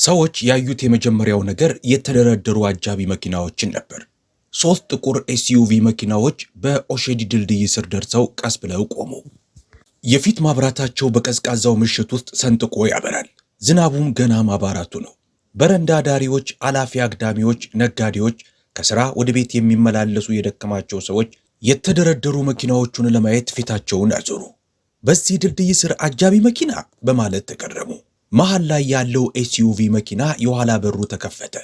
ሰዎች ያዩት የመጀመሪያው ነገር የተደረደሩ አጃቢ መኪናዎችን ነበር። 3 ጥቁር ኤስዩቪ መኪናዎች በኦሼዲ ድልድይ ስር ደርሰው ቀስ ብለው ቆሙ። የፊት ማብራታቸው በቀዝቃዛው ምሽት ውስጥ ሰንጥቆ ያበራል። ዝናቡም ገና ማባራቱ ነው። በረንዳ ዳሪዎች፣ አላፊ አግዳሚዎች፣ ነጋዴዎች፣ ከሥራ ወደ ቤት የሚመላለሱ የደከማቸው ሰዎች የተደረደሩ መኪናዎቹን ለማየት ፊታቸውን አዞሩ። በዚህ ድልድይ ስር አጃቢ መኪና በማለት ተገረሙ። መሃል ላይ ያለው ኤስዩቪ መኪና የኋላ በሩ ተከፈተ።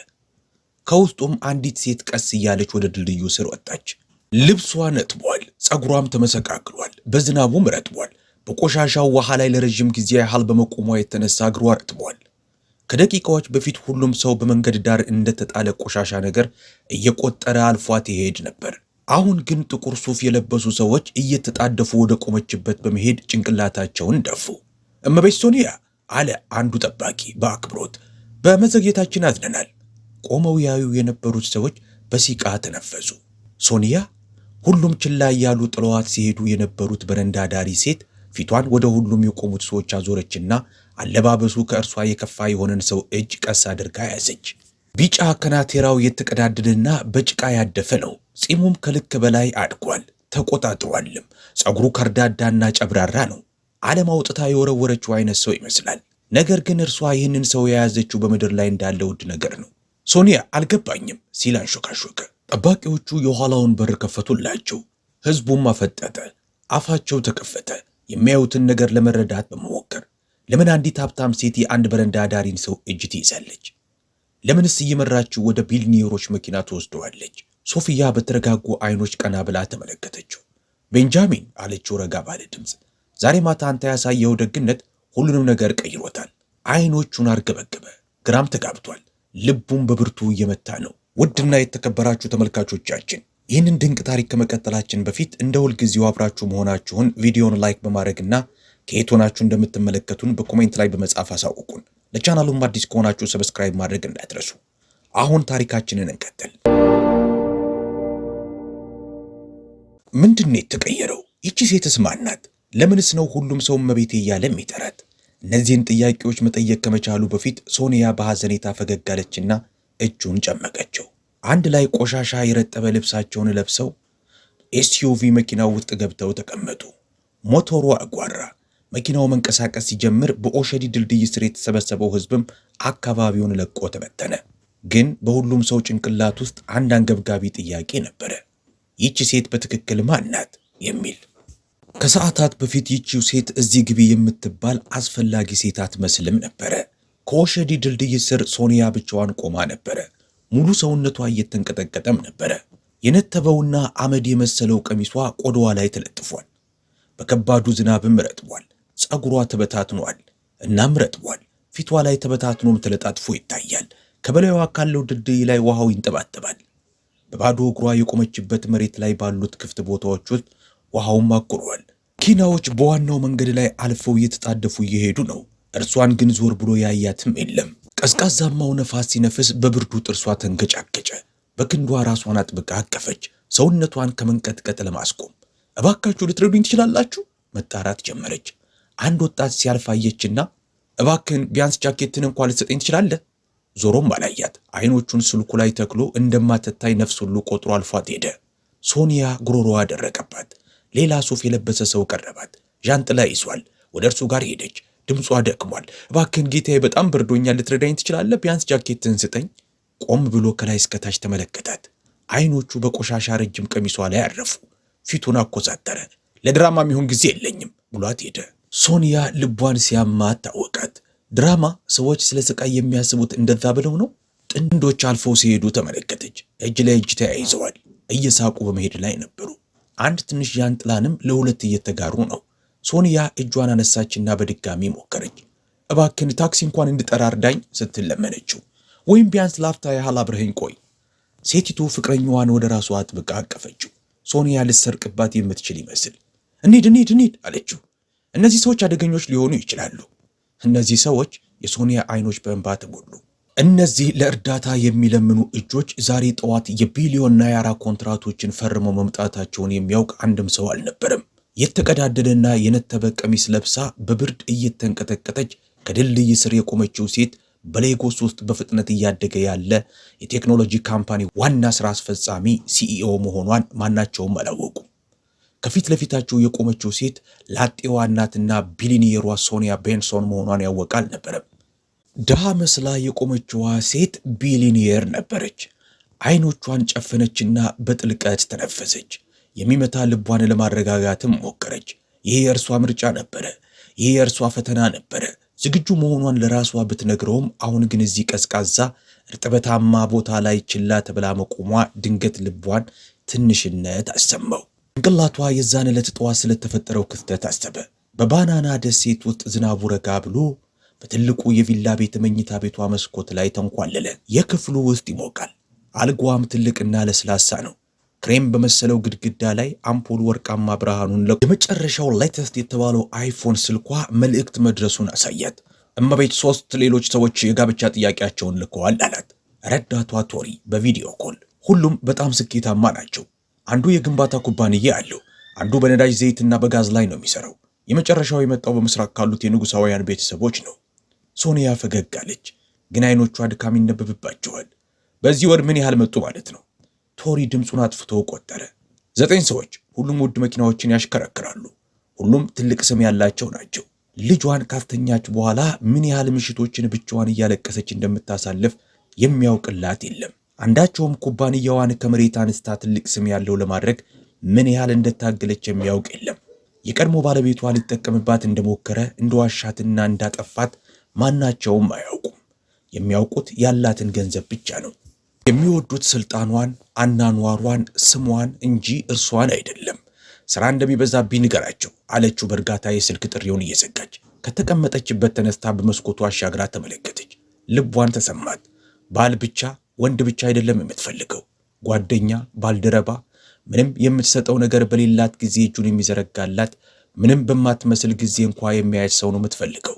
ከውስጡም አንዲት ሴት ቀስ እያለች ወደ ድልድዩ ስር ወጣች። ልብሷ ነጥቧል፣ ፀጉሯም ተመሰቃቅሏል፣ በዝናቡም ረጥቧል። በቆሻሻው ውሃ ላይ ለረጅም ጊዜ ያህል በመቆሟ የተነሳ እግሯ ረጥቧል። ከደቂቃዎች በፊት ሁሉም ሰው በመንገድ ዳር እንደተጣለ ቆሻሻ ነገር እየቆጠረ አልፏት ይሄድ ነበር። አሁን ግን ጥቁር ሱፍ የለበሱ ሰዎች እየተጣደፉ ወደ ቆመችበት በመሄድ ጭንቅላታቸውን ደፉ። እመቤት ሶኒያ አለ አንዱ ጠባቂ በአክብሮት። በመዘግየታችን አዝነናል። ቆመው ያዩ የነበሩት ሰዎች በሲቃ ተነፈሱ። ሶኒያ? ሁሉም ችላ እያሉ ጥለዋት ሲሄዱ የነበሩት በረንዳ ዳሪ ሴት ፊቷን ወደ ሁሉም የቆሙት ሰዎች አዞረችና አለባበሱ ከእርሷ የከፋ የሆነን ሰው እጅ ቀስ አድርጋ ያዘች። ቢጫ ከናቴራው የተቀዳደደና በጭቃ ያደፈ ነው። ጺሙም ከልክ በላይ አድጓል፣ ተቆጣጥሯልም። ፀጉሩ ከርዳዳና ጨብራራ ነው። ዓለም አውጥታ የወረወረችው አይነት ሰው ይመስላል። ነገር ግን እርሷ ይህንን ሰው የያዘችው በምድር ላይ እንዳለ ውድ ነገር ነው። ሶኒያ አልገባኝም ሲል አንሾካሾከ። ጠባቂዎቹ የኋላውን በር ከፈቱላቸው። ህዝቡም አፈጠጠ። አፋቸው ተከፈተ፣ የሚያዩትን ነገር ለመረዳት በመሞከር። ለምን አንዲት ሀብታም ሴት የአንድ በረንዳ ዳሪን ሰው እጅ ትይዛለች? ለምንስ እየመራችው ወደ ቢሊዮነሮች መኪና ትወስደዋለች? ሶፊያ በተረጋጉ አይኖች ቀና ብላ ተመለከተችው። ቤንጃሚን አለችው ረጋ ባለ ድምፅ፣ ዛሬ ማታ አንተ ያሳየው ደግነት ሁሉንም ነገር ቀይሮታል። አይኖቹን አርገበገበ፣ ግራም ተጋብቷል። ልቡም በብርቱ እየመታ ነው። ውድና የተከበራችሁ ተመልካቾቻችን ይህንን ድንቅ ታሪክ ከመቀጠላችን በፊት እንደ ሁልጊዜው አብራችሁ መሆናችሁን ቪዲዮውን ላይክ በማድረግና ከየት ሆናችሁ እንደምትመለከቱን በኮሜንት ላይ በመጻፍ አሳውቁን። ለቻናሉም አዲስ ከሆናችሁ ሰብስክራይብ ማድረግ እንዳትረሱ። አሁን ታሪካችንን እንቀጥል። ምንድነው የተቀየረው? ይቺ ሴትስ ማን ናት? ለምንስ ነው ሁሉም ሰው እመቤቴ እያለ የሚጠራት? እነዚህን ጥያቄዎች መጠየቅ ከመቻሉ በፊት ሶኒያ በሐዘኔታ ፈገግ አለችና እጁን ጨመቀችው። አንድ ላይ ቆሻሻ የረጠበ ልብሳቸውን ለብሰው ኤስዩቪ መኪናው ውስጥ ገብተው ተቀመጡ። ሞተሩ አጓራ። መኪናው መንቀሳቀስ ሲጀምር በኦሼዲ ድልድይ ስር የተሰበሰበው ህዝብም አካባቢውን ለቆ ተበተነ። ግን በሁሉም ሰው ጭንቅላት ውስጥ አንድ አንገብጋቢ ጥያቄ ነበረ። ይቺ ሴት በትክክል ማን ናት የሚል። ከሰዓታት በፊት ይቺው ሴት እዚህ ግቢ የምትባል አስፈላጊ ሴት አትመስልም ነበረ። ከኦሼዲ ድልድይ ስር ሶኒያ ብቻዋን ቆማ ነበረ። ሙሉ ሰውነቷ እየተንቀጠቀጠም ነበረ። የነተበውና አመድ የመሰለው ቀሚሷ ቆዳዋ ላይ ተለጥፏል። በከባዱ ዝናብም ረጥቧል። ፀጉሯ ተበታትኗል እናም ረጥቧል። ፊቷ ላይ ተበታትኖም ተለጣጥፎ ይታያል። ከበላይዋ ካለው ድልድይ ላይ ውሃው ይንጠባጠባል። በባዶ እግሯ የቆመችበት መሬት ላይ ባሉት ክፍት ቦታዎች ውስጥ ውሃውም አቁሯል። መኪናዎች በዋናው መንገድ ላይ አልፈው እየተጣደፉ እየሄዱ ነው። እርሷን ግን ዞር ብሎ ያያትም የለም። ቀዝቃዛማው ነፋስ ሲነፍስ በብርዱ ጥርሷ ተንገጫገጨ። በክንዷ ራሷን አጥብቃ አቀፈች፣ ሰውነቷን ከመንቀጥቀጥ ለማስቆም። እባካችሁ ልትረዱኝ ትችላላችሁ? መጣራት ጀመረች። አንድ ወጣት ሲያልፍ አየችና እባክህን ቢያንስ ጃኬትን እንኳን ልትሰጠኝ ትችላለህ? ዞሮም አላያት። አይኖቹን ስልኩ ላይ ተክሎ እንደማትታይ ነፍስ ሁሉ ቆጥሮ አልፏት ሄደ። ሶኒያ ጉሮሮዋ ደረቀባት። ሌላ ሱፍ የለበሰ ሰው ቀረባት። ዣንጥላ ይዟል። ወደ እርሱ ጋር ሄደች። ድምጿ ደክሟል። እባክህን ጌታዬ፣ በጣም በርዶኛል፣ ልትረዳኝ ትችላለህ? ቢያንስ ጃኬትን ስጠኝ። ቆም ብሎ ከላይ እስከታች ተመለከታት። አይኖቹ በቆሻሻ ረጅም ቀሚሷ ላይ አረፉ። ፊቱን አኮሳተረ። ለድራማ የሚሆን ጊዜ የለኝም ብሏት ሄደ። ሶኒያ ልቧን ሲያማት ታወቃት። ድራማ? ሰዎች ስለ ስቃይ የሚያስቡት እንደዛ ብለው ነው? ጥንዶች አልፈው ሲሄዱ ተመለከተች። እጅ ለእጅ ተያይዘዋል። እየሳቁ በመሄድ ላይ ነበሩ። አንድ ትንሽ ዣንጥላንም ለሁለት እየተጋሩ ነው። ሶኒያ እጇን አነሳችና በድጋሚ ሞከረች። እባክን ታክሲ እንኳን እንድጠራ እርዳኝ ስትል ለመነችው። ወይም ቢያንስ ላፍታ ያህል አብረኸኝ ቆይ። ሴቲቱ ፍቅረኛዋን ወደ ራሷ አጥብቃ አቀፈችው። ሶኒያ ልትሰርቅባት የምትችል ይመስል እንሂድ አለችው። እነዚህ ሰዎች አደገኞች ሊሆኑ ይችላሉ። እነዚህ ሰዎች? የሶኒያ አይኖች በእንባ ተሞሉ። እነዚህ ለእርዳታ የሚለምኑ እጆች ዛሬ ጠዋት የቢሊዮን ናያራ ኮንትራቶችን ፈርመው መምጣታቸውን የሚያውቅ አንድም ሰው አልነበረም። የተቀዳደደና የነተበ ቀሚስ ለብሳ በብርድ እየተንቀጠቀጠች ከድልድይ ስር የቆመችው ሴት በሌጎስ ውስጥ በፍጥነት እያደገ ያለ የቴክኖሎጂ ካምፓኒ ዋና ስራ አስፈጻሚ ሲኢኦ መሆኗን ማናቸውም አላወቁም። ከፊት ለፊታቸው የቆመችው ሴት ላጤዋ እናትና ቢሊኒየሯ ሶኒያ ቤንሶን መሆኗን ያወቀ አልነበረም። ድሃ መስላ የቆመችዋ ሴት ቢሊኒየር ነበረች። አይኖቿን ጨፈነችና በጥልቀት ተነፈሰች። የሚመታ ልቧን ለማረጋጋትም ሞከረች። ይሄ የእርሷ ምርጫ ነበረ። ይሄ የእርሷ ፈተና ነበረ። ዝግጁ መሆኗን ለራሷ ብትነግረውም አሁን ግን እዚህ ቀዝቃዛ እርጥበታማ ቦታ ላይ ችላ ተብላ መቆሟ ድንገት ልቧን ትንሽነት አሰማው። ጭንቅላቷ የዛን ዕለት ጠዋት ስለተፈጠረው ክስተት አሰበ። በባናና ደሴት ውስጥ ዝናቡ ረጋ ብሎ በትልቁ የቪላ ቤት መኝታ ቤቷ መስኮት ላይ ተንኳለለ። የክፍሉ ውስጥ ይሞቃል። አልጋዋም ትልቅና ለስላሳ ነው። ክሬም በመሰለው ግድግዳ ላይ አምፖል ወርቃማ ብርሃኑን የመጨረሻው ሌተስት የተባለው አይፎን ስልኳ መልእክት መድረሱን አሳያት። እመቤት 3 ሌሎች ሰዎች የጋብቻ ጥያቄያቸውን ልከዋል አላት ረዳቷ ቶሪ በቪዲዮ ኮል። ሁሉም በጣም ስኬታማ ናቸው። አንዱ የግንባታ ኩባንያ አለው። አንዱ በነዳጅ ዘይትና በጋዝ ላይ ነው የሚሰራው። የመጨረሻው የመጣው በምስራቅ ካሉት የንጉሳውያን ቤተሰቦች ነው። ሶኒያ ፈገግ አለች፣ ግን አይኖቿ ድካም ይነበብባቸዋል። በዚህ ወር ምን ያህል መጡ ማለት ነው? ቶሪ ድምፁን አጥፍቶ ቆጠረ። 9 ሰዎች። ሁሉም ውድ መኪናዎችን ያሽከረክራሉ። ሁሉም ትልቅ ስም ያላቸው ናቸው። ልጇን ካስተኛች በኋላ ምን ያህል ምሽቶችን ብቻዋን እያለቀሰች እንደምታሳልፍ የሚያውቅላት የለም። አንዳቸውም ኩባንያዋን ከመሬት አንስታ ትልቅ ስም ያለው ለማድረግ ምን ያህል እንደታገለች የሚያውቅ የለም። የቀድሞ ባለቤቷ ሊጠቀምባት እንደሞከረ እንደዋሻትና እንዳጠፋት ማናቸውም አያውቁም። የሚያውቁት ያላትን ገንዘብ ብቻ ነው። የሚወዱት ስልጣኗን፣ አናኗሯን፣ ስሟን እንጂ እርሷን አይደለም። ስራ እንደሚበዛብኝ ንገራቸው አለችው በእርጋታ የስልክ ጥሪውን እየዘጋች። ከተቀመጠችበት ተነስታ በመስኮቷ አሻግራ ተመለከተች። ልቧን ተሰማት። ባል ብቻ ወንድ ብቻ አይደለም የምትፈልገው፣ ጓደኛ፣ ባልደረባ፣ ምንም የምትሰጠው ነገር በሌላት ጊዜ እጁን የሚዘረጋላት፣ ምንም በማትመስል ጊዜ እንኳ የሚያያት ሰው ነው የምትፈልገው።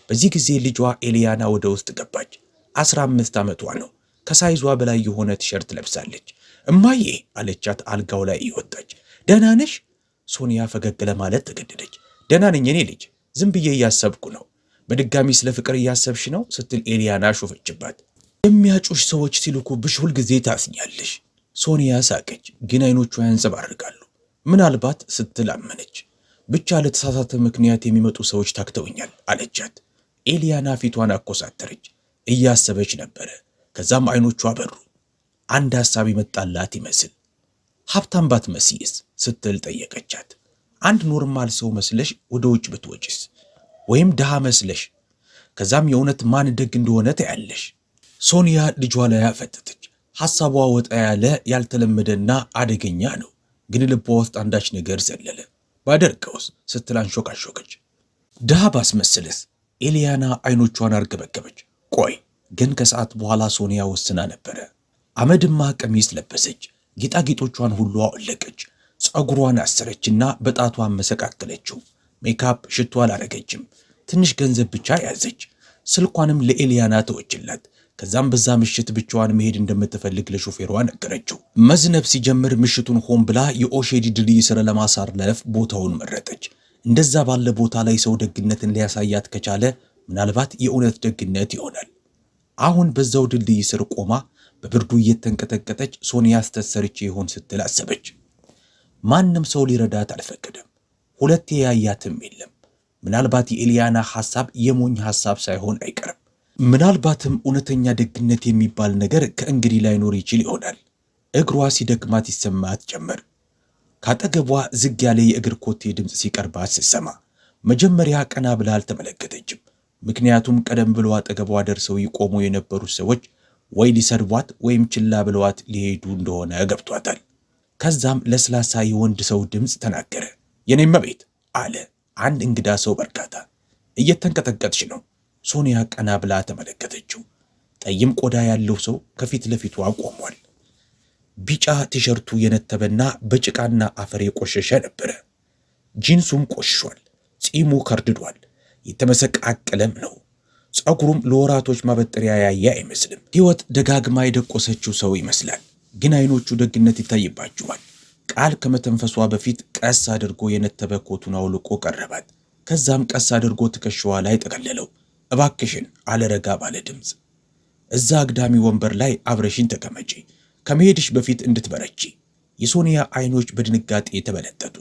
በዚህ ጊዜ ልጇ ኤሊያና ወደ ውስጥ ገባች። 15 ዓመቷ ነው። ከሳይዟ በላይ የሆነ ቲሸርት ለብሳለች። እማዬ አለቻት አልጋው ላይ እየወጣች። ደህና ነሽ? ሶኒያ ፈገግ ለማለት ተገደደች። ደህና ነኝ የኔ ልጅ፣ ዝም ብዬ እያሰብኩ ነው። በድጋሚ ስለ ፍቅር እያሰብሽ ነው ስትል ኤሊያና ሾፈችባት። የሚያጩሽ ሰዎች ሲልኩብሽ ሁልጊዜ ታስኛለሽ። ሶኒያ ሳቀች፣ ግን አይኖቿ ያንጸባርቃሉ። ምናልባት ስትል አመነች። ብቻ ለተሳሳተ ምክንያት የሚመጡ ሰዎች ታክተውኛል አለቻት። ኤሊያና ፊቷን አኮሳተረች። እያሰበች ነበረ። ከዛም አይኖቿ አበሩ። አንድ ሐሳብ ይመጣላት ይመስል። ሀብታም ባትመስይስ ስትል ጠየቀቻት። አንድ ኖርማል ሰው መስለሽ ወደ ውጭ ብትወጪስ? ወይም ድሃ መስለሽ? ከዛም የእውነት ማን ደግ እንደሆነ ታያለሽ። ሶኒያ ልጇ ላይ አፈጠጠች። ሐሳቧ ወጣ ያለ ያልተለመደና አደገኛ ነው። ግን ልቧ ውስጥ አንዳች ነገር ዘለለ። ባደርገውስ ስትል አንሾካሾከች። ድሃ ባስመስልስ? ኤሊያና አይኖቿን አርገበገበች። ቆይ ግን ከሰዓት በኋላ ሶኒያ ወስና ነበረ። አመድማ ቀሚስ ለበሰች። ጌጣጌጦቿን ሁሉ አወለቀች። ፀጉሯን አሰረችና በጣቷን መሰቃከለችው። ሜካፕ፣ ሽቶ አላረገችም። ትንሽ ገንዘብ ብቻ ያዘች። ስልኳንም ለኤሊያና ተወችላት። ከዛም በዛ ምሽት ብቻዋን መሄድ እንደምትፈልግ ለሾፌሯ ነገረችው። መዝነብ ሲጀምር ምሽቱን ሆን ብላ የኦሼዲ ድልድይ ስር ለማሳለፍ ቦታውን መረጠች። እንደዛ ባለ ቦታ ላይ ሰው ደግነትን ሊያሳያት ከቻለ ምናልባት የእውነት ደግነት ይሆናል። አሁን በዛው ድልድይ ስር ቆማ በብርዱ እየተንቀጠቀጠች ሶኒያ ስተሰርች ይሆን ስትል አሰበች። ማንም ሰው ሊረዳት አልፈቀደም። ሁለቴ ያያትም የለም። ምናልባት የኤሊያና ሐሳብ የሞኝ ሐሳብ ሳይሆን አይቀርም። ምናልባትም እውነተኛ ደግነት የሚባል ነገር ከእንግዲህ ላይኖር ይችል ይሆናል። እግሯ ሲደክማት ይሰማት ጀመር። ካጠገቧ ዝግ ያለ የእግር ኮቴ ድምፅ ሲቀርባት ስትሰማ መጀመሪያ ቀና ብላ አልተመለከተችም። ምክንያቱም ቀደም ብለው አጠገቧ ደርሰው ይቆሙ የነበሩት ሰዎች ወይ ሊሰድቧት ወይም ችላ ብለዋት ሊሄዱ እንደሆነ ገብቷታል። ከዛም ለስላሳ የወንድ ሰው ድምፅ ተናገረ። የኔም መቤት አለ አንድ እንግዳ ሰው በርካታ። እየተንቀጠቀጥሽ ነው። ሶኒያ ቀና ብላ ተመለከተችው። ጠይም ቆዳ ያለው ሰው ከፊት ለፊቷ ቆሟል። ቢጫ ቲሸርቱ የነተበና በጭቃና አፈር የቆሸሸ ነበረ። ጂንሱም ቆሽሿል። ጺሙ ከርድዷል። የተመሰቃቀለም ነው። ፀጉሩም ለወራቶች ማበጠሪያ ያየ አይመስልም። ሕይወት ደጋግማ የደቆሰችው ሰው ይመስላል። ግን አይኖቹ ደግነት ይታይባቸዋል። ቃል ከመተንፈሷ በፊት ቀስ አድርጎ የነተበ ኮቱን አውልቆ ቀረባት። ከዛም ቀስ አድርጎ ትከሻዋ ላይ ጠቀለለው። እባክሽን አለ ረጋ ባለ ድምፅ። እዛ አግዳሚ ወንበር ላይ አብረሽኝ ተቀመጪ፣ ከመሄድሽ በፊት እንድትበረቺ። የሶኒያ አይኖች በድንጋጤ ተበለጠጡ።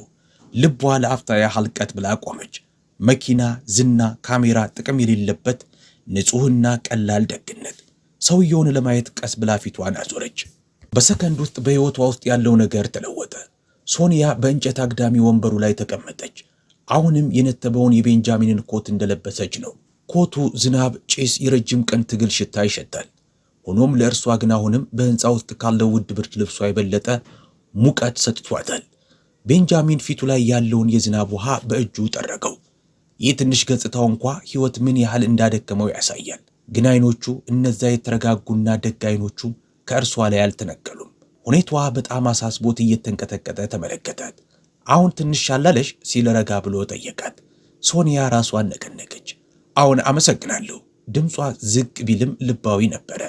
ልቧ ለአፍታ ያህል ቀጥ ብላ ቆመች። መኪና፣ ዝና፣ ካሜራ፣ ጥቅም የሌለበት ንጹህና ቀላል ደግነት። ሰውየውን ለማየት ቀስ ብላ ፊቷን አዞረች። በሰከንድ ውስጥ በሕይወቷ ውስጥ ያለው ነገር ተለወጠ። ሶኒያ በእንጨት አግዳሚ ወንበሩ ላይ ተቀመጠች። አሁንም የነተበውን የቤንጃሚንን ኮት እንደለበሰች ነው። ኮቱ ዝናብ፣ ጭስ፣ የረጅም ቀን ትግል ሽታ ይሸታል። ሆኖም ለእርሷ ግን አሁንም በሕንፃ ውስጥ ካለው ውድ ብርድ ልብሷ የበለጠ ሙቀት ሰጥቷታል። ቤንጃሚን ፊቱ ላይ ያለውን የዝናብ ውሃ በእጁ ጠረገው። ይህ ትንሽ ገጽታው እንኳ ሕይወት ምን ያህል እንዳደከመው ያሳያል። ግን አይኖቹ፣ እነዛ የተረጋጉና ደግ አይኖቹ ከእርሷ ላይ አልተነቀሉም። ሁኔታዋ በጣም አሳስቦት እየተንቀጠቀጠ ተመለከታት። አሁን ትንሽ ሻላለሽ ሲል ረጋ ብሎ ጠየቃት። ሶኒያ ራሷን ነቀነቀች። አሁን አመሰግናለሁ። ድምጿ ዝቅ ቢልም ልባዊ ነበረ።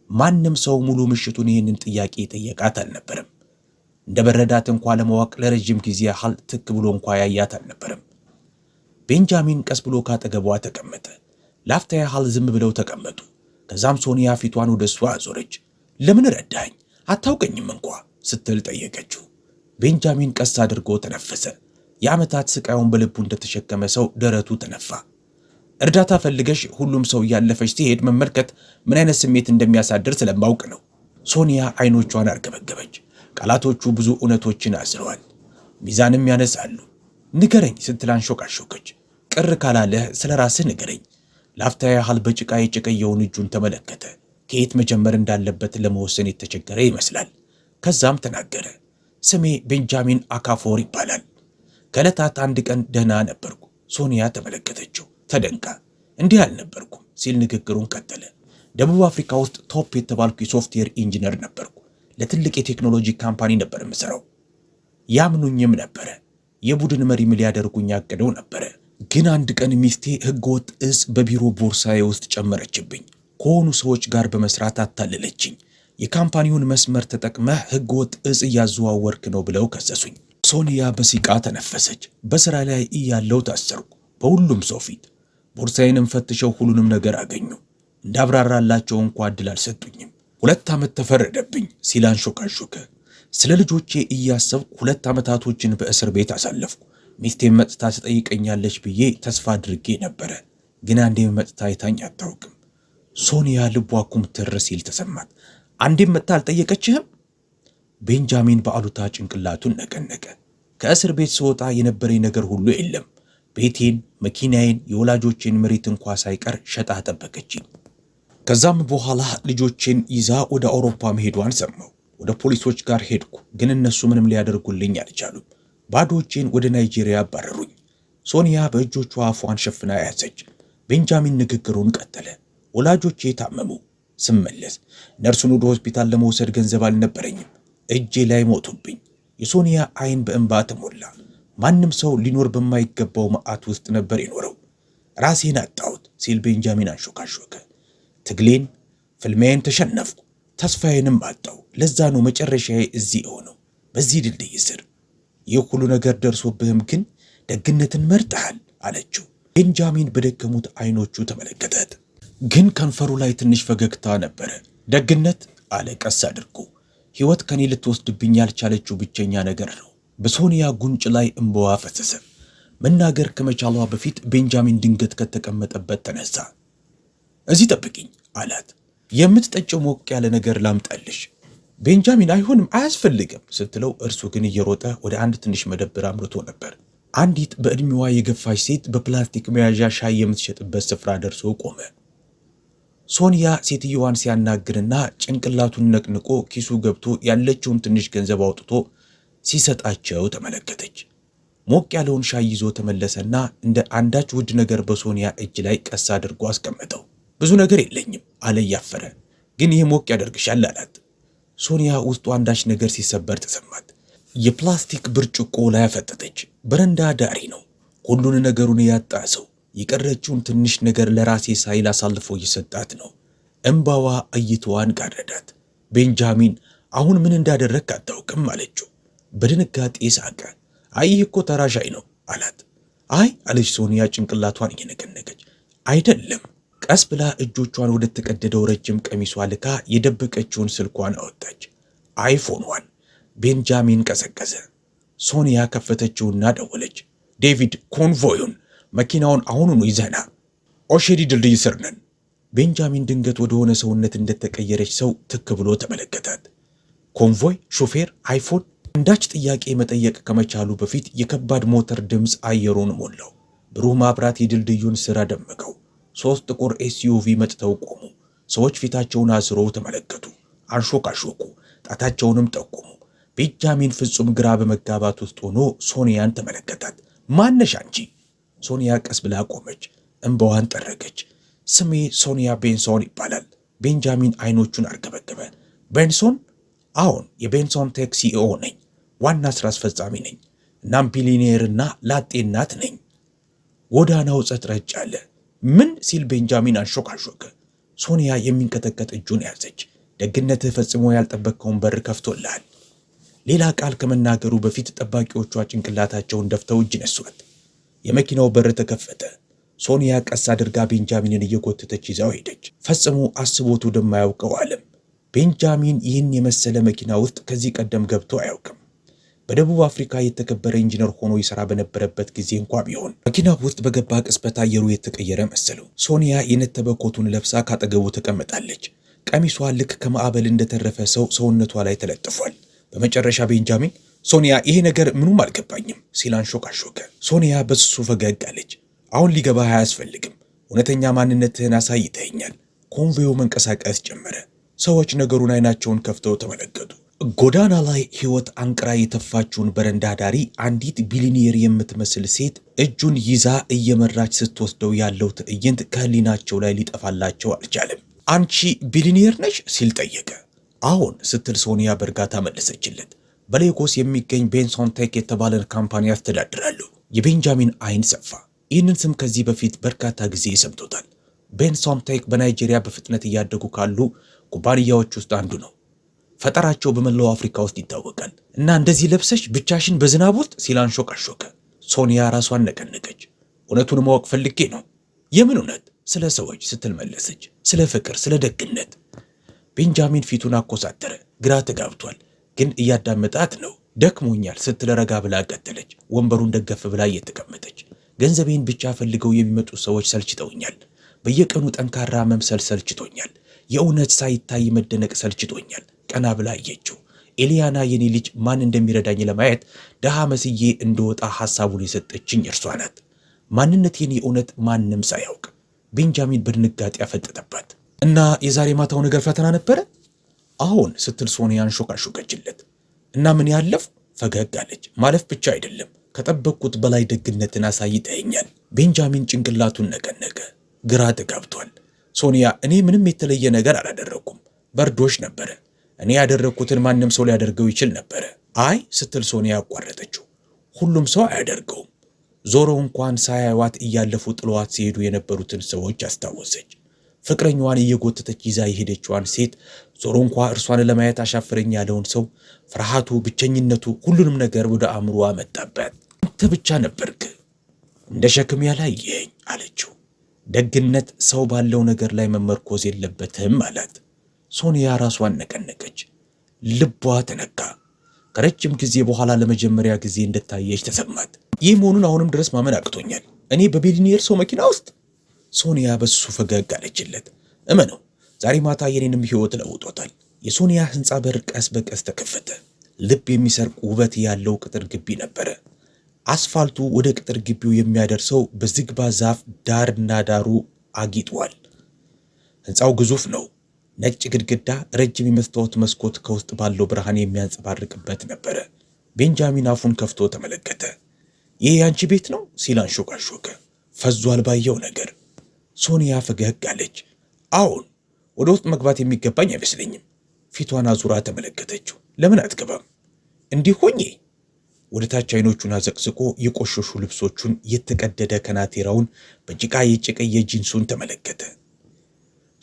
ማንም ሰው ሙሉ ምሽቱን ይህንን ጥያቄ ጠየቃት አልነበረም። እንደ በረዳት እንኳ ለማወቅ ለረጅም ጊዜ ያህል ትክ ብሎ እንኳ ያያት አልነበረም። ቤንጃሚን ቀስ ብሎ ካጠገቧ ተቀመጠ። ላፍታ ያህል ዝም ብለው ተቀመጡ። ከዛም ሶኒያ ፊቷን ወደ እሷ አዞረች። ለምን ረዳኝ? አታውቀኝም እንኳ ስትል ጠየቀችው። ቤንጃሚን ቀስ አድርጎ ተነፈሰ። የዓመታት ስቃዩን በልቡ እንደተሸከመ ሰው ደረቱ ተነፋ። እርዳታ ፈልገሽ ሁሉም ሰው እያለፈሽ ሲሄድ መመልከት ምን አይነት ስሜት እንደሚያሳድር ስለማውቅ ነው። ሶኒያ አይኖቿን አርገበገበች። ቃላቶቹ ብዙ እውነቶችን አዝለዋል፣ ሚዛንም ያነሳሉ። ንገረኝ ስትል አንሾካሾከች። ቅር ካላለህ ስለ ራስህ ንገረኝ። ላፍታ ያህል በጭቃ የጨቀየውን እጁን ተመለከተ። ከየት መጀመር እንዳለበት ለመወሰን የተቸገረ ይመስላል። ከዛም ተናገረ። ስሜ ቤንጃሚን አካፎር ይባላል። ከዕለታት አንድ ቀን ደህና ነበርኩ። ሶኒያ ተመለከተችው ተደንቃ። እንዲህ አልነበርኩም ሲል ንግግሩን ቀጠለ። ደቡብ አፍሪካ ውስጥ ቶፕ የተባልኩ የሶፍትዌር ኢንጂነር ነበርኩ። ለትልቅ የቴክኖሎጂ ካምፓኒ ነበር የምሰራው። ያምኑኝም ነበረ። የቡድን መሪም ሊያደርጉኝ አቅደው ነበረ። ግን አንድ ቀን ሚስቴ ህገወጥ እጽ በቢሮ ቦርሳዬ ውስጥ ጨመረችብኝ። ከሆኑ ሰዎች ጋር በመስራት አታለለችኝ። የካምፓኒውን መስመር ተጠቅመህ ህገወጥ እጽ እያዘዋወርክ ነው ብለው ከሰሱኝ። ሶኒያ በሲቃ ተነፈሰች። በሥራ ላይ እያለው ታሰርኩ፣ በሁሉም ሰው ፊት። ቦርሳዬንም ፈትሸው ሁሉንም ነገር አገኙ። እንዳብራራላቸው እንኳ ዕድል አልሰጡኝም። 2 ዓመት ተፈረደብኝ ሲል አንሾካሾከ። ስለ ልጆቼ እያሰብኩ 2 ዓመታቶችን በእስር ቤት አሳለፍኩ። ሚስቴን መጥታ ትጠይቀኛለች ብዬ ተስፋ አድርጌ ነበረ። ግን አንዴም መጥታ አይታኝ አታውቅም። ሶኒያ ልቧ ኩምትር ሲል ተሰማት። አንዴም መጥታ አልጠየቀችህም? ቤንጃሚን በአሉታ ጭንቅላቱን ነቀነቀ። ከእስር ቤት ስወጣ የነበረኝ ነገር ሁሉ የለም። ቤቴን፣ መኪናዬን፣ የወላጆቼን መሬት እንኳ ሳይቀር ሸጣ ጠበቀችኝ። ከዛም በኋላ ልጆቼን ይዛ ወደ አውሮፓ መሄዷን ሰማሁ። ወደ ፖሊሶች ጋር ሄድኩ፣ ግን እነሱ ምንም ሊያደርጉልኝ አልቻሉም። ባዶቼን ወደ ናይጄሪያ አባረሩኝ። ሶኒያ በእጆቿ አፏን ሸፍና ያዘች። ቤንጃሚን ንግግሩን ቀጠለ። ወላጆቼ ታመሙ። ስመለስ ነርሱን ወደ ሆስፒታል ለመውሰድ ገንዘብ አልነበረኝም። እጄ ላይ ሞቱብኝ። የሶኒያ አይን በእንባ ተሞላ። ማንም ሰው ሊኖር በማይገባው መዓት ውስጥ ነበር የኖረው። ራሴን አጣሁት ሲል ቤንጃሚን አንሾካሾከ። ትግሌን፣ ፍልሚያዬን ተሸነፍኩ፣ ተስፋዬንም አጣሁ። ለዛ ነው መጨረሻዬ እዚህ የሆነው፣ በዚህ ድልድይ ስር። ይህ ሁሉ ነገር ደርሶብህም ግን ደግነትን መርጠሃል አለችው። ቤንጃሚን በደከሙት አይኖቹ ተመለከታት። ግን ከንፈሩ ላይ ትንሽ ፈገግታ ነበረ። ደግነት አለ ቀስ አድርጎ። ሕይወት ከኔ ልትወስድብኝ ያልቻለችው ብቸኛ ነገር ነው። በሶኒያ ጉንጭ ላይ እንባዋ ፈሰሰ። መናገር ከመቻሏ በፊት ቤንጃሚን ድንገት ከተቀመጠበት ተነሳ። እዚህ ጠብቂኝ አላት። የምትጠጪው ሞቅ ያለ ነገር ላምጣልሽ? ቤንጃሚን አይሆንም፣ አያስፈልግም ስትለው እርሱ ግን እየሮጠ ወደ አንድ ትንሽ መደብር አምርቶ ነበር። አንዲት በዕድሜዋ የገፋች ሴት በፕላስቲክ መያዣ ሻይ የምትሸጥበት ስፍራ ደርሶ ቆመ። ሶኒያ ሴትየዋን ሲያናግርና ጭንቅላቱን ነቅንቆ ኪሱ ገብቶ ያለችውን ትንሽ ገንዘብ አውጥቶ ሲሰጣቸው ተመለከተች። ሞቅ ያለውን ሻይ ይዞ ተመለሰና እንደ አንዳች ውድ ነገር በሶኒያ እጅ ላይ ቀስ አድርጎ አስቀመጠው። ብዙ ነገር የለኝም አለ እያፈረ። ግን ይህ ሞቅ ያደርግሻል አላት። ሶኒያ ውስጡ አንዳች ነገር ሲሰበር ተሰማት። የፕላስቲክ ብርጭቆ ላይ አፈጠጠች። በረንዳ ዳሪ ነው። ሁሉን ነገሩን ያጣ ሰው የቀረችውን ትንሽ ነገር ለራሴ ሳይል አሳልፎ እየሰጣት ነው። እንባዋ እይታዋን ጋረዳት። ቤንጃሚን አሁን ምን እንዳደረግ አታውቅም አለችው። በድንጋጤ ሳቀ። አይ እኮ ተራ ሻይ ነው አላት። አይ አለች ሶኒያ ጭንቅላቷን እየነቀነቀች። አይደለም ቀስ ብላ እጆቿን ወደ ተቀደደው ረጅም ቀሚሷ ልካ የደበቀችውን ስልኳን አወጣች። አይፎኗን። ቤንጃሚን ቀሰቀሰ። ሶኒያ ከፈተችውና ደወለች። ዴቪድ፣ ኮንቮዩን መኪናውን አሁኑኑ ይዘና፣ ኦሼዲ ድልድይ ስር ነን። ቤንጃሚን ድንገት ወደሆነ ሰውነት እንደተቀየረች ሰው ትክ ብሎ ተመለከታት። ኮንቮይ፣ ሾፌር፣ አይፎን። አንዳች ጥያቄ መጠየቅ ከመቻሉ በፊት የከባድ ሞተር ድምፅ አየሩን ሞላው። ብሩህ ማብራት የድልድዩን ስራ ደመቀው። 3 ጥቁር ኤስዩቪ መጥተው ቆሙ። ሰዎች ፊታቸውን አዝረው ተመለከቱ፣ አንሾካሾኩ፣ ጣታቸውንም ጠቆሙ። ቤንጃሚን ፍጹም ግራ በመጋባት ውስጥ ሆኖ ሶኒያን ተመለከታት። ማነሽ አንቺ? ሶኒያ ቀስ ብላ ቆመች፣ እንባዋን ጠረገች። ስሜ ሶኒያ ቤንሶን ይባላል። ቤንጃሚን አይኖቹን አርገበገበ። ቤንሶን? አዎን፣ የቤንሶን ቴክ ሲኢኦ ነኝ። ዋና ስራ አስፈጻሚ ነኝ። እናም ቢሊኔርና ላጤ እናት ነኝ። ጎዳናው ጸጥ ረጭ አለ። ምን ሲል ቤንጃሚን አንሾካሾከ። ሶኒያ የሚንቀጠቀጥ እጁን ያዘች። ደግነትህ ፈጽሞ ያልጠበቅከውን በር ከፍቶልሃል። ሌላ ቃል ከመናገሩ በፊት ጠባቂዎቿ ጭንቅላታቸውን ደፍተው እጅ ነሷት። የመኪናው በር ተከፈተ። ሶኒያ ቀስ አድርጋ ቤንጃሚንን እየጎተተች ይዛው ሄደች። ፈጽሞ አስቦት ወደማያውቀው ዓለም። ቤንጃሚን ይህን የመሰለ መኪና ውስጥ ከዚህ ቀደም ገብቶ አያውቅም። በደቡብ አፍሪካ የተከበረ ኢንጂነር ሆኖ ይሰራ በነበረበት ጊዜ እንኳ ቢሆን መኪና ውስጥ በገባ ቅጽበት አየሩ የተቀየረ መሰለው። ሶኒያ የነተበ ኮቱን ለብሳ ካጠገቡ ተቀምጣለች። ቀሚሷ ልክ ከማዕበል እንደተረፈ ሰው ሰውነቷ ላይ ተለጥፏል። በመጨረሻ ቤንጃሚን ሶኒያ፣ ይሄ ነገር ምኑም አልገባኝም ሲል አንሾካሾከ። ሶኒያ በስሱ ፈገግ አለች። አሁን ሊገባህ አያስፈልግም። እውነተኛ ማንነትህን አሳይተኸኛል። ኮንቮዩ መንቀሳቀስ ጀመረ። ሰዎች ነገሩን አይናቸውን ከፍተው ተመለከቱ። ጎዳና ላይ ሕይወት አንቅራ የተፋችውን በረንዳ ዳሪ አንዲት ቢሊኒየር የምትመስል ሴት እጁን ይዛ እየመራች ስትወስደው ያለው ትዕይንት ከህሊናቸው ላይ ሊጠፋላቸው አልቻለም። አንቺ ቢሊኒየር ነሽ ሲል ጠየቀ። አዎን ስትል ሶኒያ በእርጋታ መለሰችለት። በሌጎስ የሚገኝ ቤንሶን ቴክ የተባለን ካምፓኒ ያስተዳድራሉ። የቤንጃሚን አይን ሰፋ። ይህንን ስም ከዚህ በፊት በርካታ ጊዜ ሰምቶታል። ቤንሶን ቴክ በናይጄሪያ በፍጥነት እያደጉ ካሉ ኩባንያዎች ውስጥ አንዱ ነው። ፈጠራቸው በመላው አፍሪካ ውስጥ ይታወቃል። እና እንደዚህ ለብሰሽ ብቻሽን በዝናብ ውስጥ ሲል አንሾካሾከ። ሶኒያ ራሷን ነቀነቀች። እውነቱን ማወቅ ፈልጌ ነው። የምን እውነት? ስለ ሰዎች ስትል መለሰች። ስለ ፍቅር፣ ስለ ደግነት። ቤንጃሚን ፊቱን አኮሳተረ። ግራ ተጋብቷል፣ ግን እያዳመጣት ነው። ደክሞኛል ስትል ረጋ ብላ ቀጠለች። ወንበሩን ደገፍ ብላ እየተቀመጠች። ገንዘቤን ብቻ ፈልገው የሚመጡ ሰዎች ሰልችተውኛል። በየቀኑ ጠንካራ መምሰል ሰልችቶኛል። የእውነት ሳይታይ መደነቅ ሰልችቶኛል። ቀና ብላ አየችው። ኤሊያና የኔ ልጅ ማን እንደሚረዳኝ ለማየት ደሃ መስዬ እንደወጣ ሐሳቡን የሰጠችኝ እርሷ ናት። ማንነቴን የእውነት ማንም ሳያውቅ። ቤንጃሚን በድንጋጤ ያፈጠጠባት። እና የዛሬ ማታው ነገር ፈተና ነበረ? አሁን ስትል ሶኒያ አንሾካሾከችለት። እና ምን ያለፍ? ፈገግ አለች። ማለፍ ብቻ አይደለም፣ ከጠበቅኩት በላይ ደግነትን አሳይተኸኛል። ቤንጃሚን ጭንቅላቱን ነቀነቀ። ግራ ተጋብቷል። ሶኒያ፣ እኔ ምንም የተለየ ነገር አላደረኩም። በርዶሽ ነበረ። እኔ ያደረግኩትን ማንም ሰው ሊያደርገው ይችል ነበረ። አይ ስትል ሶኒያ አቋረጠችው። ሁሉም ሰው አያደርገውም። ዞሮ እንኳን ሳያዩዋት እያለፉ ጥለዋት ሲሄዱ የነበሩትን ሰዎች አስታወሰች። ፍቅረኛዋን እየጎተተች ይዛ የሄደችዋን ሴት፣ ዞሮ እንኳ እርሷን ለማየት አሻፈረኝ ያለውን ሰው፣ ፍርሃቱ፣ ብቸኝነቱ፣ ሁሉንም ነገር ወደ አእምሮ አመጣበት። አንተ ብቻ ነበርክ እንደ ሸክም ያላየኸኝ አለችው። ደግነት ሰው ባለው ነገር ላይ መመርኮዝ የለበትም አላት። ሶኒያ ራሷን ነቀነቀች። ልቧ ተነካ። ከረጅም ጊዜ በኋላ ለመጀመሪያ ጊዜ እንደታየች ተሰማት። ይህ መሆኑን አሁንም ድረስ ማመን አቅቶኛል። እኔ በቢሊኒየር ሰው መኪና ውስጥ? ሶኒያ በሱ ፈገግ አለችለት። እመነው፣ ዛሬ ማታ የኔንም ሕይወት ለውጦታል። የሶኒያ ሕንፃ በር ቀስ በቀስ ተከፈተ። ልብ የሚሰርቅ ውበት ያለው ቅጥር ግቢ ነበረ። አስፋልቱ ወደ ቅጥር ግቢው የሚያደርሰው በዝግባ ዛፍ ዳርና ዳሩ አጊጧል። ሕንፃው ግዙፍ ነው። ነጭ ግድግዳ፣ ረጅም የመስታወት መስኮት ከውስጥ ባለው ብርሃን የሚያንጸባርቅበት ነበረ። ቤንጃሚን አፉን ከፍቶ ተመለከተ። ይህ ያንቺ ቤት ነው ሲል አንሾካሾከ። ፈዟል ባየው ነገር። ሶኒያ ፈገግ አለች። አዎን፣ ወደ ውስጥ መግባት የሚገባኝ አይመስለኝም። ፊቷን አዙራ ተመለከተችው። ለምን አትገባም? እንዲህ ሆኜ ወደ ታች አይኖቹን አዘቅዝቆ የቆሸሹ ልብሶቹን፣ የተቀደደ ከናቴራውን፣ በጭቃ የጨቀየ ጂንሱን ተመለከተ።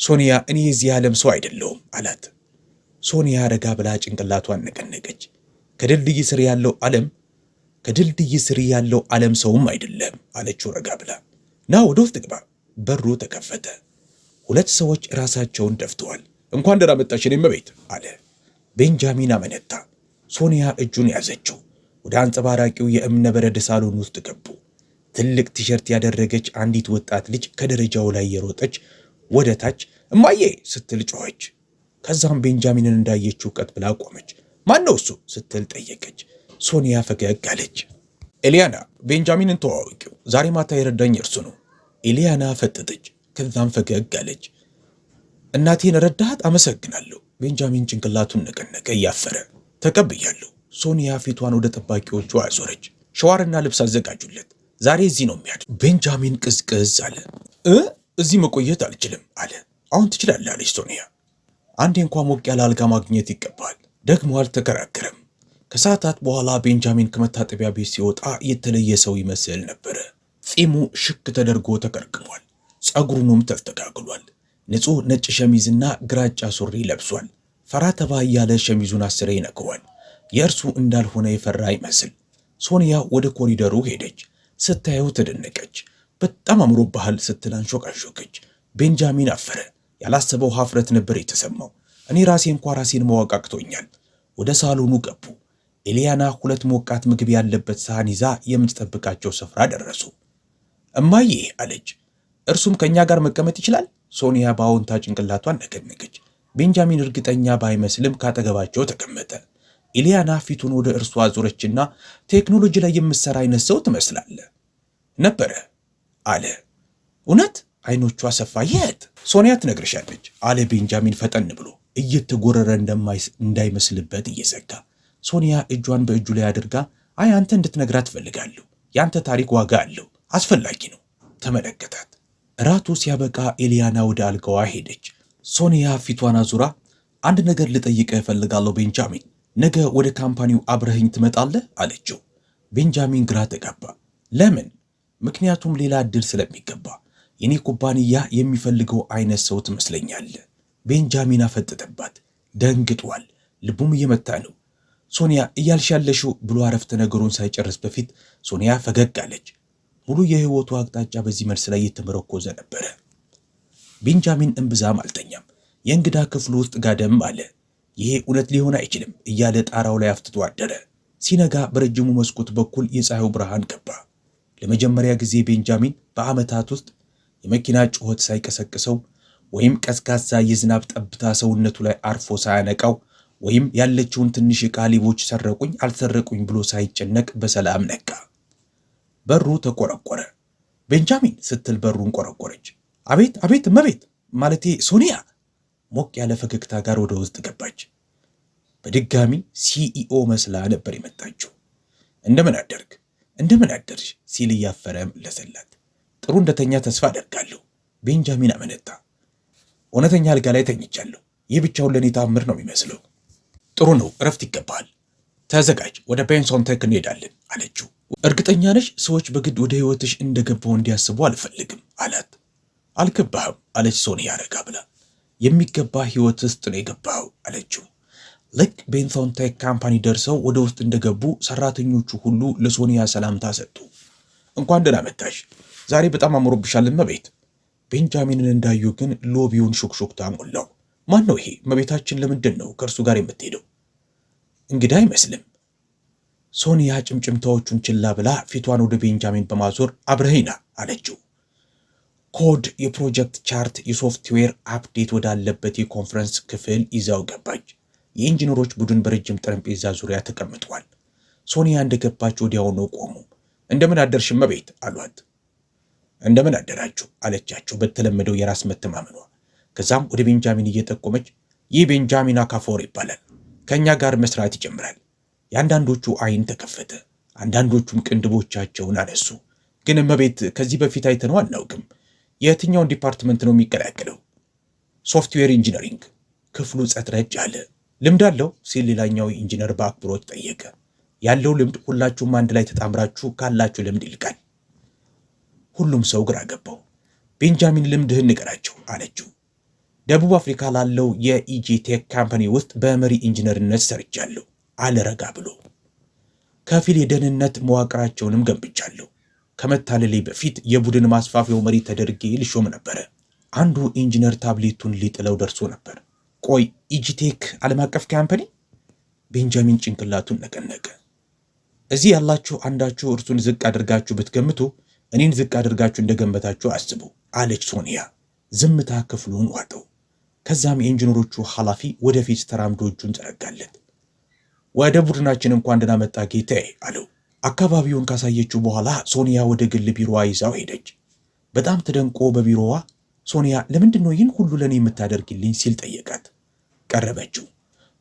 ሶኒያ፣ እኔ የዚህ ዓለም ሰው አይደለሁም አላት። ሶኒያ ረጋ ብላ ጭንቅላቷን ነቀነቀች። ከድልድይ ስር ያለው ዓለም ሰውም አይደለም አለችው ረጋ ብላ። ና ወደ ውስጥ ግባ። በሩ ተከፈተ። ሁለት ሰዎች ራሳቸውን ደፍተዋል። እንኳን ደህና መጣሽ የኔ እመቤት አለ። ቤንጃሚን አመነታ። ሶኒያ እጁን ያዘችው። ወደ አንጸባራቂው የእብነበረድ ሳሎን ውስጥ ገቡ። ትልቅ ቲሸርት ያደረገች አንዲት ወጣት ልጅ ከደረጃው ላይ የሮጠች ወደ ታች እማዬ ስትል ጮኸች። ከዛም ቤንጃሚንን እንዳየችው ቀጥ ብላ ቆመች። ማን ነው እሱ ስትል ጠየቀች። ሶኒያ ፈገግ አለች። ኤሊያና፣ ቤንጃሚንን ተዋወቂው፣ ዛሬ ማታ የረዳኝ እርሱ ነው። ኤሊያና ፈጠጠች። ከዛም ፈገግ አለች። እናቴን ረዳሃት? አመሰግናለሁ። ቤንጃሚን ጭንቅላቱን ነቀነቀ እያፈረ። ተቀብያለሁ። ሶኒያ ፊቷን ወደ ጠባቂዎቹ አዞረች። ሸዋርና ልብስ አዘጋጁለት፣ ዛሬ እዚህ ነው የሚያድር። ቤንጃሚን ቅዝቅዝ አለ። እዚህ መቆየት አልችልም አለ። አሁን ትችላለህ አለች ሶኒያ። አንዴ እንኳ ሞቅ ያለ አልጋ ማግኘት ይገባል። ደግሞ አልተከራከረም። ከሰዓታት በኋላ ቤንጃሚን ከመታጠቢያ ቤት ሲወጣ የተለየ ሰው ይመስል ነበረ። ጺሙ ሽክ ተደርጎ ተቀርቅሟል። ጸጉሩንም ተስተካክሏል። ንጹህ ነጭ ሸሚዝና ግራጫ ሱሪ ለብሷል። ፈራ ተባ እያለ ሸሚዙን አስሬ ይነክሯል። የእርሱ እንዳልሆነ የፈራ ይመስል። ሶኒያ ወደ ኮሪደሩ ሄደች። ስታየው ተደነቀች። በጣም አምሮብሃል ስትል አንሾቃሾከች። ቤንጃሚን አፈረ። ያላሰበው ሀፍረት ነበር የተሰማው። እኔ ራሴ እንኳ ራሴን ማወቅ አቅቶኛል። ወደ ሳሎኑ ገቡ። ኤሊያና ሁለት ሞቃት ምግብ ያለበት ሳህን ይዛ የምትጠብቃቸው ስፍራ ደረሱ። እማዬ አለች። እርሱም ከኛ ጋር መቀመጥ ይችላል? ሶኒያ በአዎንታ ጭንቅላቷን ነቀነቀች። ቤንጃሚን እርግጠኛ ባይመስልም ካጠገባቸው ተቀመጠ። ኤሊያና ፊቱን ወደ እርሷ አዞረችና ቴክኖሎጂ ላይ የምትሰራ አይነት ሰው ትመስላለህ ነበረ አለ። እውነት? አይኖቿ ሰፋ። የት? ሶኒያ ትነግርሻለች አለ ቤንጃሚን ፈጠን ብሎ እየተጎረረ እንዳይመስልበት እየዘጋ። ሶኒያ እጇን በእጁ ላይ አድርጋ አይ አንተ እንድትነግራት ትፈልጋለሁ። ያንተ ታሪክ ዋጋ አለው፣ አስፈላጊ ነው። ተመለከታት። እራቱ ሲያበቃ ኤሊያና ወደ አልጋዋ ሄደች። ሶኒያ ፊቷን አዙራ አንድ ነገር ልጠይቅህ እፈልጋለሁ ቤንጃሚን፣ ነገ ወደ ካምፓኒው አብረህኝ ትመጣለህ አለችው። ቤንጃሚን ግራ ተጋባ። ለምን? ምክንያቱም ሌላ እድል ስለሚገባ። የኔ ኩባንያ የሚፈልገው አይነት ሰው ትመስለኛለህ። ቤንጃሚን አፈጠጠባት። ደንግጧል። ልቡም እየመታ ነው። ሶኒያ እያልሽ ያለሽው ብሎ አረፍተ ነገሩን ሳይጨርስ በፊት ሶኒያ ፈገግ አለች። ሙሉ የህይወቱ አቅጣጫ በዚህ መልስ ላይ የተመረኮዘ ነበረ። ቤንጃሚን እምብዛም አልተኛም። የእንግዳ ክፍሉ ውስጥ ጋደም አለ። ይሄ እውነት ሊሆን አይችልም እያለ ጣራው ላይ አፍትቶ አደረ። ሲነጋ በረጅሙ መስኮት በኩል የፀሐዩ ብርሃን ገባ። ለመጀመሪያ ጊዜ ቤንጃሚን በዓመታት ውስጥ የመኪና ጩኸት ሳይቀሰቅሰው ወይም ቀዝቃዛ የዝናብ ጠብታ ሰውነቱ ላይ አርፎ ሳያነቃው ወይም ያለችውን ትንሽ ዕቃ ሌቦች ሰረቁኝ አልሰረቁኝ ብሎ ሳይጨነቅ በሰላም ነቃ። በሩ ተቆረቆረ። ቤንጃሚን ስትል በሩን ቆረቆረች። አቤት አቤት እመቤት፣ ማለቴ ሶኒያ። ሞቅ ያለ ፈገግታ ጋር ወደ ውስጥ ገባች። በድጋሚ ሲኢኦ መስላ ነበር የመጣችው። እንደምን አደርግ እንደምን አደርሽ ሲል እያፈረ መለሰላት። ጥሩ እንደተኛ ተስፋ አደርጋለሁ። ቤንጃሚን አመነታ። እውነተኛ አልጋ ላይ ተኝቻለሁ። ይህ ብቻውን ለእኔ ታምር ነው የሚመስለው። ጥሩ ነው፣ እረፍት ይገባል። ተዘጋጅ፣ ወደ ቤንሶን ቴክ እንሄዳለን አለችው። እርግጠኛ ነሽ? ሰዎች በግድ ወደ ህይወትሽ እንደገባው እንዲያስቡ አልፈልግም አላት። አልገባህም አለች ሶኒያ ረጋ ብላ። የሚገባ ህይወት ውስጥ ነው የገባው አለችው። ልክ ቤንሶን ቴክ ካምፓኒ ደርሰው ወደ ውስጥ እንደገቡ ሰራተኞቹ ሁሉ ለሶኒያ ሰላምታ ሰጡ። እንኳን ደህና መጣሽ፣ ዛሬ በጣም አምሮብሻል እመቤት። ቤንጃሚንን እንዳዩ ግን ሎቢውን ሹክሹክታ ሞላው። ማን ነው ይሄ? እመቤታችን ለምንድን ነው ከእርሱ ጋር የምትሄደው? እንግዳ አይመስልም። ሶኒያ ጭምጭምታዎቹን ችላ ብላ ፊቷን ወደ ቤንጃሚን በማዞር አብረሂና አለችው። ኮድ፣ የፕሮጀክት ቻርት፣ የሶፍትዌር አፕዴት ወዳለበት የኮንፈረንስ ክፍል ይዛው ገባች። የኢንጂነሮች ቡድን በረጅም ጠረጴዛ ዙሪያ ተቀምጧል። ሶኒያ እንደገባች ወዲያውኑ ቆሙ። እንደምን አደርሽ እመቤት አሏት። እንደምን አደራችሁ አለቻቸው በተለመደው የራስ መተማመኗ። ከዛም ወደ ቤንጃሚን እየጠቆመች ይህ ቤንጃሚን አካፎር ይባላል፣ ከእኛ ጋር መስራት ይጀምራል። የአንዳንዶቹ አይን ተከፈተ፣ አንዳንዶቹም ቅንድቦቻቸውን አነሱ። ግን እመቤት ከዚህ በፊት አይተነው አናውቅም። የትኛውን ዲፓርትመንት ነው የሚቀላቀለው? ሶፍትዌር ኢንጂነሪንግ። ክፍሉ ጸጥ ረጭ አለ። ልምድ አለው ሲል ሌላኛው ኢንጂነር በአክብሮት ጠየቀ። ያለው ልምድ ሁላችሁም አንድ ላይ ተጣምራችሁ ካላችሁ ልምድ ይልቃል። ሁሉም ሰው ግራ ገባው። ቤንጃሚን ልምድህን ንገራቸው አለችው። ደቡብ አፍሪካ ላለው የኢጂ ቴክ ካምፓኒ ውስጥ በመሪ ኢንጂነርነት ሰርቻለሁ አለ ረጋ ብሎ። ከፊል የደህንነት መዋቅራቸውንም ገንብቻለሁ። ከመታለሌ በፊት የቡድን ማስፋፊያው መሪ ተደርጌ ልሾም ነበረ። አንዱ ኢንጂነር ታብሌቱን ሊጥለው ደርሶ ነበር። ቆይ ኢጂቴክ ዓለም አቀፍ ካምፓኒ? ቤንጃሚን ጭንቅላቱን ነቀነቀ። እዚህ ያላችሁ አንዳችሁ እርሱን ዝቅ አድርጋችሁ ብትገምቱ እኔን ዝቅ አድርጋችሁ እንደገመታችሁ አስቡ አለች ሶኒያ። ዝምታ ክፍሉን ዋጠው። ከዛም የኢንጂነሮቹ ኃላፊ ወደፊት ተራምዶ እጁን ዘረጋለት። ወደ ቡድናችን እንኳን ደህና መጣ ጌታዬ አለው። አካባቢውን ካሳየችው በኋላ ሶኒያ ወደ ግል ቢሮዋ ይዛው ሄደች። በጣም ተደንቆ በቢሮዋ ሶኒያ ለምንድን ነው ይህን ሁሉ ለኔ የምታደርግልኝ ሲል ጠየቃት። ቀረበችው።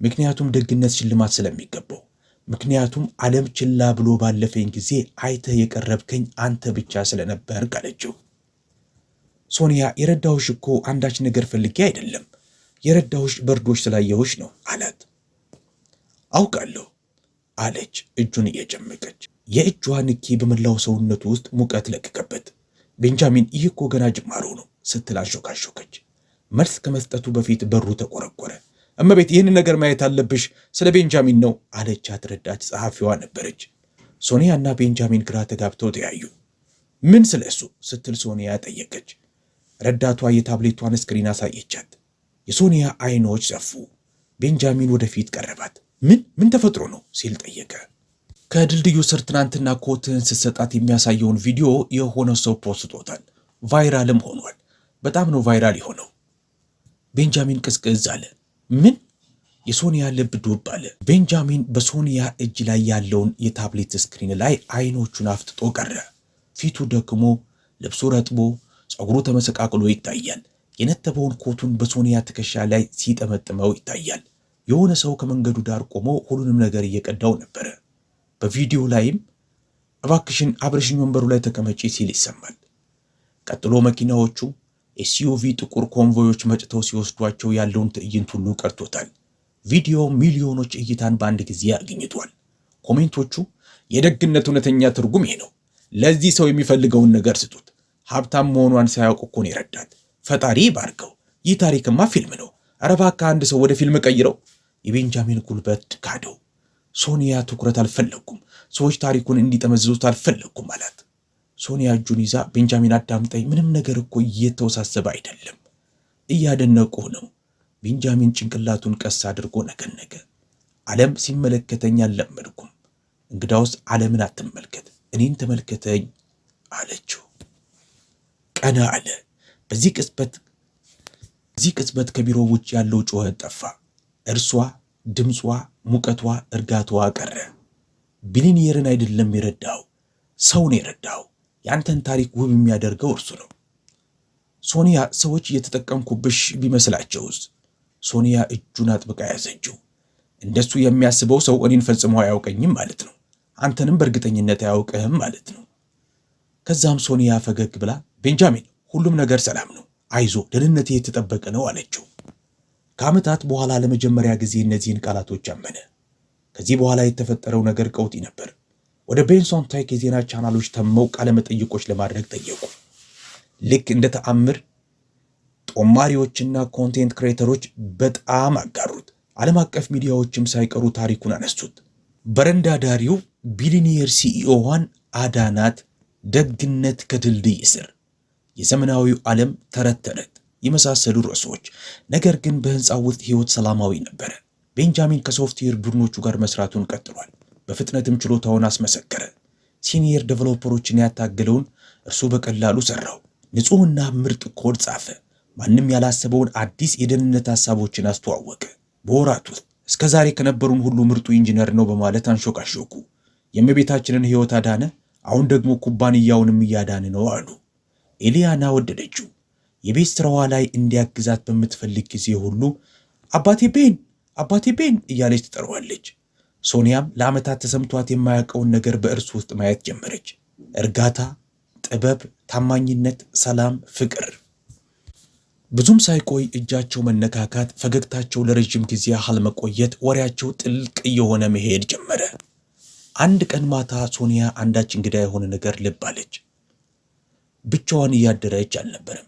ምክንያቱም ደግነት ሽልማት ስለሚገባው፣ ምክንያቱም ዓለም ችላ ብሎ ባለፈኝ ጊዜ አይተህ የቀረብከኝ አንተ ብቻ ስለነበር አለችው። ሶኒያ የረዳሁሽ እኮ አንዳች ነገር ፈልጌ አይደለም፣ የረዳሁሽ በርዶሽ ስላየሁሽ ነው አላት። አውቃለሁ አለች እጁን እየጨመቀች። የእጇ ንኪ በመላው ሰውነቱ ውስጥ ሙቀት ለቀቀበት። ቤንጃሚን ይህ እኮ ገና ጅማሮ ነው ስትል አንሾካሾከች። መልስ ከመስጠቱ በፊት በሩ ተቆረቆረ። እመቤት ይህንን ነገር ማየት አለብሽ፣ ስለ ቤንጃሚን ነው አለቻት። ረዳት ጸሐፊዋ ነበረች። ሶኒያ እና ቤንጃሚን ግራ ተጋብተው ተያዩ። ምን ስለ እሱ ስትል ሶኒያ ጠየቀች። ረዳቷ የታብሌቷን ስክሪን አሳየቻት። የሶኒያ አይኖች ሰፉ። ቤንጃሚን ወደፊት ቀረባት። ምን ተፈጥሮ ነው ሲል ጠየቀ። ከድልድዩ ስር ትናንትና ኮትህን ስትሰጣት የሚያሳየውን ቪዲዮ የሆነ ሰው ፖስቶታል። ቫይራልም ሆኗል። በጣም ነው ቫይራል የሆነው። ቤንጃሚን ቅዝቅዝ አለ። ምን? የሶኒያ ልብ ዱብ አለ። ቤንጃሚን በሶኒያ እጅ ላይ ያለውን የታብሌት ስክሪን ላይ አይኖቹን አፍጥጦ ቀረ። ፊቱ ደክሞ ልብሱ ረጥቦ ፀጉሩ ተመሰቃቅሎ ይታያል። የነተበውን ኮቱን በሶኒያ ትከሻ ላይ ሲጠመጥመው ይታያል። የሆነ ሰው ከመንገዱ ዳር ቆሞ ሁሉንም ነገር እየቀዳው ነበረ። በቪዲዮ ላይም እባክሽን አብረሽኝ ወንበሩ ላይ ተቀመጪ ሲል ይሰማል። ቀጥሎ መኪናዎቹ ኤስዩቪ ጥቁር ኮንቮዮች መጭተው ሲወስዷቸው ያለውን ትዕይንት ሁሉ ቀርቶታል። ቪዲዮ ሚሊዮኖች እይታን በአንድ ጊዜ አግኝቷል። ኮሜንቶቹ የደግነት እውነተኛ ትርጉም ይሄ ነው፣ ለዚህ ሰው የሚፈልገውን ነገር ስጡት፣ ሀብታም መሆኗን ሳያውቅ እኮ ነው የረዳት፣ ፈጣሪ ባርከው፣ ይህ ታሪክማ ፊልም ነው፣ ኧረ እባክህ አንድ ሰው ወደ ፊልም ቀይረው። የቤንጃሚን ጉልበት ካደው። ሶኒያ ትኩረት አልፈለኩም፣ ሰዎች ታሪኩን እንዲጠመዝዙት አልፈለኩም አላት። ሶኒያ እጁን ይዛ ቤንጃሚን አዳምጠኝ፣ ምንም ነገር እኮ እየተወሳሰበ አይደለም፣ እያደነቁህ ነው። ቤንጃሚን ጭንቅላቱን ቀስ አድርጎ ነቀነቀ። ዓለም ሲመለከተኝ አልለመድኩም፣ እንግዳውስ ዓለምን አትመልከት፣ እኔን ተመልከተኝ አለችው። ቀና አለ። በዚህ ቅጽበት ከቢሮ ውጭ ያለው ጩኸት ጠፋ። እርሷ፣ ድምጿ፣ ሙቀቷ፣ እርጋታዋ ቀረ። ቢሊኒየርን አይደለም የረዳው፣ ሰውን የረዳው። ያንተን ታሪክ ውብ የሚያደርገው እርሱ ነው። ሶኒያ ሰዎች እየተጠቀምኩብሽ ቢመስላቸውስ? ሶኒያ እጁን አጥብቃ ያዘችው። እንደሱ የሚያስበው ሰው እኔን ፈጽሞ አያውቀኝም ማለት ነው። አንተንም በእርግጠኝነት አያውቅህም ማለት ነው። ከዛም ሶኒያ ፈገግ ብላ ቤንጃሚን፣ ሁሉም ነገር ሰላም ነው፣ አይዞ፣ ደህንነቴ የተጠበቀ ነው አለችው። ከዓመታት በኋላ ለመጀመሪያ ጊዜ እነዚህን ቃላቶች አመነ። ከዚህ በኋላ የተፈጠረው ነገር ቀውጢ ነበር። ወደ ቤንሶን ታይክ የዜና ቻናሎች ተመው ቃለ መጠይቆች ለማድረግ ጠየቁ። ልክ እንደ ተአምር ጦማሪዎችና ኮንቴንት ክሬተሮች በጣም አጋሩት። ዓለም አቀፍ ሚዲያዎችም ሳይቀሩ ታሪኩን አነሱት። በረንዳ ዳሪው ቢሊኒየር ሲኢኦዋን አዳናት፣ ደግነት ከድልድይ ስር፣ የዘመናዊው ዓለም ተረት ተረት የመሳሰሉ ርዕሶች። ነገር ግን በህንፃው ውስጥ ህይወት ሰላማዊ ነበረ። ቤንጃሚን ከሶፍትዌር ቡድኖቹ ጋር መስራቱን ቀጥሏል። በፍጥነትም ችሎታውን አስመሰከረ። ሲኒየር ዴቨሎፐሮችን ያታገለውን እርሱ በቀላሉ ሰራው። ንጹህና ምርጥ ኮድ ጻፈ። ማንም ያላሰበውን አዲስ የደህንነት ሐሳቦችን አስተዋወቀ። በወራት ውስጥ እስከዛሬ ከነበሩን ሁሉ ምርጡ ኢንጂነር ነው በማለት አንሾካሾኩ። የእመቤታችንን ህይወት አዳነ፣ አሁን ደግሞ ኩባንያውንም እያዳነ ነው አሉ። ኤሊያና ወደደችው። የቤት ስራዋ ላይ እንዲያግዛት በምትፈልግ ጊዜ ሁሉ አባቴ ቤን እያለች ትጠራዋለች። ሶኒያም ለዓመታት ተሰምቷት የማያውቀውን ነገር በእርሱ ውስጥ ማየት ጀመረች። እርጋታ፣ ጥበብ፣ ታማኝነት፣ ሰላም፣ ፍቅር። ብዙም ሳይቆይ እጃቸው መነካካት፣ ፈገግታቸው ለረጅም ጊዜ ያህል መቆየት፣ ወሬያቸው ጥልቅ እየሆነ መሄድ ጀመረ። አንድ ቀን ማታ ሶኒያ አንዳች እንግዳ የሆነ ነገር ልብ አለች። ብቻዋን እያደረች አልነበረም።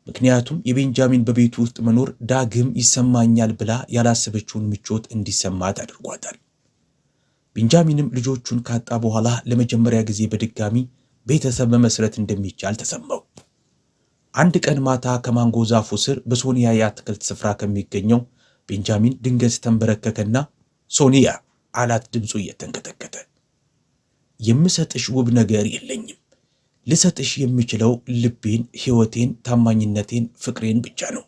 ምክንያቱም የቤንጃሚን በቤቱ ውስጥ መኖር ዳግም ይሰማኛል ብላ ያላሰበችውን ምቾት እንዲሰማት አድርጓታል። ቤንጃሚንም ልጆቹን ካጣ በኋላ ለመጀመሪያ ጊዜ በድጋሚ ቤተሰብ መመስረት እንደሚቻል ተሰማው። አንድ ቀን ማታ ከማንጎ ዛፉ ስር በሶኒያ የአትክልት ስፍራ ከሚገኘው ቤንጃሚን ድንገት ተንበረከከና ሶኒያ አላት ድምፁ እየተንቀጠቀጠ። የምሰጥሽ ውብ ነገር የለኝም። ልሰጥሽ የምችለው ልቤን፣ ሕይወቴን፣ ታማኝነቴን፣ ፍቅሬን ብቻ ነው።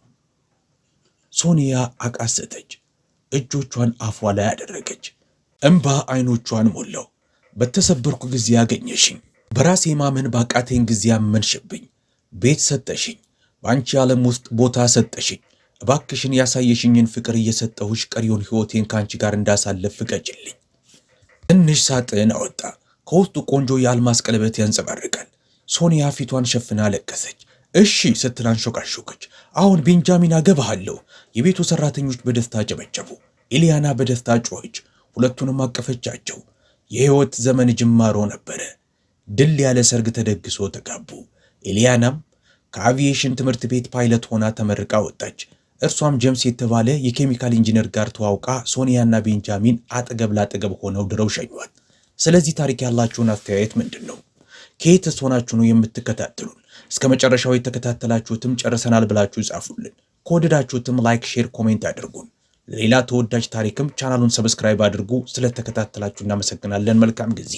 ሶኒያ አቃሰተች። እጆቿን አፏ ላይ አደረገች። እንባ አይኖቿን ሞላው። በተሰበርኩ ጊዜ ያገኘሽኝ፣ በራሴ ማመን ባቃተኝ ጊዜ አመንሽብኝ። ቤት ሰጠሽኝ፣ በአንቺ ዓለም ውስጥ ቦታ ሰጠሽኝ። እባክሽን ያሳየሽኝን ፍቅር እየሰጠሁሽ ቀሪውን ሕይወቴን ከአንቺ ጋር እንዳሳለፍ ፍቀጅልኝ። ትንሽ ሳጥን አወጣ። ከውስጡ ቆንጆ የአልማዝ ቀለበት ያንጸባርቃል። ሶኒያ ፊቷን ሸፍና ለቀሰች። እሺ ስትል አንሾካሾከች። አሁን ቤንጃሚን አገባሃለሁ። የቤቱ ሰራተኞች በደስታ ጨበጨቡ። ኢሊያና በደስታ ጮኸች። ሁለቱንም አቀፈቻቸው። የሕይወት ዘመን ጅማሮ ነበረ። ድል ያለ ሰርግ ተደግሶ ተጋቡ። ኢሊያናም ከአቪዬሽን ትምህርት ቤት ፓይለት ሆና ተመርቃ ወጣች። እርሷም ጀምስ የተባለ የኬሚካል ኢንጂነር ጋር ተዋውቃ ሶኒያና ቤንጃሚን አጠገብ ላጠገብ ሆነው ድረው ሸኟት። ስለዚህ ታሪክ ያላችሁን አስተያየት ምንድን ነው? ከየትስ ሆናችሁ ነው የምትከታተሉን? እስከ መጨረሻው የተከታተላችሁትም ጨርሰናል ብላችሁ ጻፉልን። ከወደዳችሁትም ላይክ፣ ሼር፣ ኮሜንት አድርጉን። ለሌላ ተወዳጅ ታሪክም ቻናሉን ሰብስክራይብ አድርጉ። ስለተከታተላችሁ እናመሰግናለን። መልካም ጊዜ